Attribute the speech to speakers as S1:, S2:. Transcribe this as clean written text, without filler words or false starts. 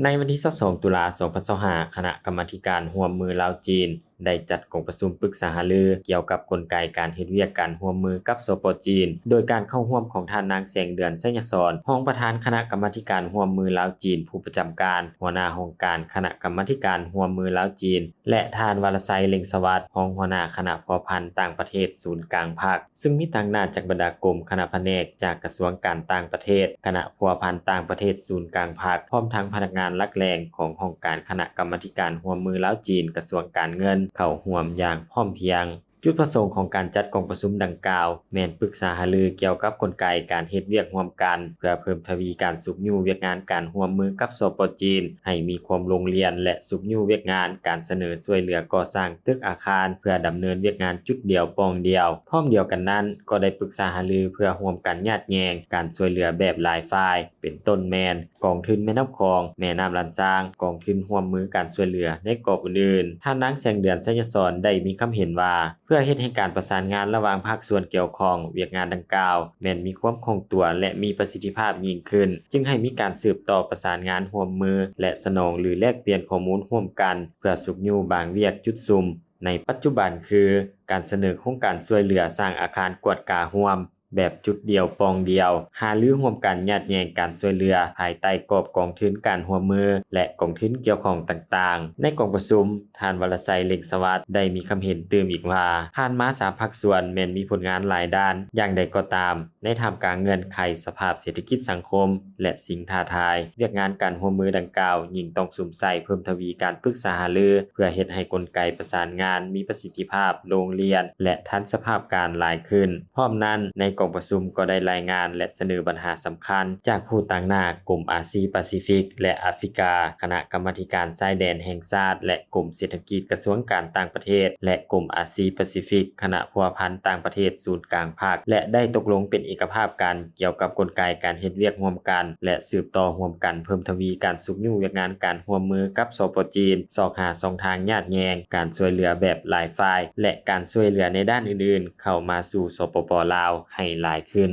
S1: ในวันที่22ตุลา2025คณะกรรมาธิการร่วมมือลาวจีนได้จัดองค์ประชุมปรึกษาหารือเกี่ยวกับกลไกการเฮ็ดเวียกการร่วมมือกับสป.จีนโดยการเข้าร่วมของท่านนางแสงเดือนไสยศรรองประธานคณะกรรมาธิการร่วมมือลาวจีนผู้ประจำการหัวหน้าองค์การคณะกรรมาธิการร่วมมือลาวจีนและท่านวรชัยเล็งสวัสดิ์รองหัวหน้าคณะพัวพันธ์ต่างประเทศศูนย์กลางภาคซึ่งมีต่างหน้าจากบรรดากรมคณะแผนกจากกระทรวงการต่างประเทศคณะพัวพันธ์ต่างประเทศศูนย์กลางภาคพร้อมทั้งพนักงานหลักแหล่งขององค์การคณะกรรมาธิการร่วมมือลาวจีนกระทรวงการเงินเข้าร่วมอย่างพร้อมเพรียงจุดประสงค์ของการจัดกองประชุมดังกล่าวแม่นปรึกษาหารือเกี่ยวกับกลไกการเฮ็ดเวียกร่วมกันเพื่อเพิ่มทวีการสุขอยู่เวียกงานการร่วมมือกับสป.จีนให้มีความลงเรียนและสุขอยู่เวียกงานการเสนอช่วยเหลือก่อสร้างตึกอาคารเพื่อดำเนินเวียกงานจุดเดียวปองเดียวพร้อมเดียวกันนั้นก็ได้ปรึกษาหารือเพื่อร่วมกันญาติแยงการช่วยเหลือแบบหลายฝ่ายเป็นต้นแม่นกองทุนแม่น้ำคองแม่น้ำลันจางกองทุนร่วมมือการช่วยเหลือในกรอบอื่นๆท่านนางแสงเดือนไสยศรได้มีความเห็นว่าเพื่อเฮ็ดให้การประสานงานระหว่างภาคส่วนเกี่ยวข้องเวียกงานดังกล่าวแม้นมีความคล่องตัวและมีประสิทธิภาพยิ่งขึ้นจึงให้มีการสืบต่อประสานงานร่วมมือและสนองหรือแลกเปลี่ยนข้อมูลร่วมกันเพื่อสุขอยู่บางเวียกจุดซุ่มในปัจจุบันคือการเสนอโครงการช่วยเหลือสร้างอาคารกวดการ่วมแบบจุดเดียวปองเดียวหารือร่วมกันญาติแยงการช่วยเหลือภายใต้กรอบกองทุนการร่วมมือและกองทุนเกี่ยวข้องต่างๆในกองประชุมท่านวรชัยเล็งสวัสดิ์ได้มีคำเห็นเติมอีกว่าผ่านมา3ภาคส่วนแม้นมีผลงานหลายด้านอย่างใดก็ตามในท่ามกลางเงื่อนไขสภาพเศรษฐกิจสังคมและสิ่งท้าทายเวียกงานการร่วมมือดังกล่าวยิ่งต้องสุ่มใส่เพิ่มทวีการปรึกษาหารือเพื่อเฮ็ดให้กลไกประสานงานมีประสิทธิภาพโรงเรียนและทันสภาพการหลายขึ้นพร้อมนั้นในกองประชุมก็ได้รายงานและเสนอปัญหาสำคัญจากผู้ต่างหน้ากลุ่มอาซีแปซิฟิกและแอฟริกาคณะกรรมาธิการชายแดนแห่งชาติและกลุ่มเศรษฐกิจกระทรวงการต่างประเทศและกลุ่มอาซีแปซิฟิกคณะพัวพันธ์ต่างประเทศศูนย์กลางภาคและได้ตกลงเป็นเอกภาพกันเกี่ยวกับกลไกการเฮ็ดเวียกร่วมกันและสืบต่อร่วมกันเพิ่มทวีการสุขอยู่เวียกงานการร่วมมือกับสป.จีนสอกหาช่องทางญาติแยงการช่วยเหลือแบบหลายฝ่ายและการช่วยเหลือในด้านอื่นๆเข้ามาสู่สปป.ลาวให้หลายขึ้น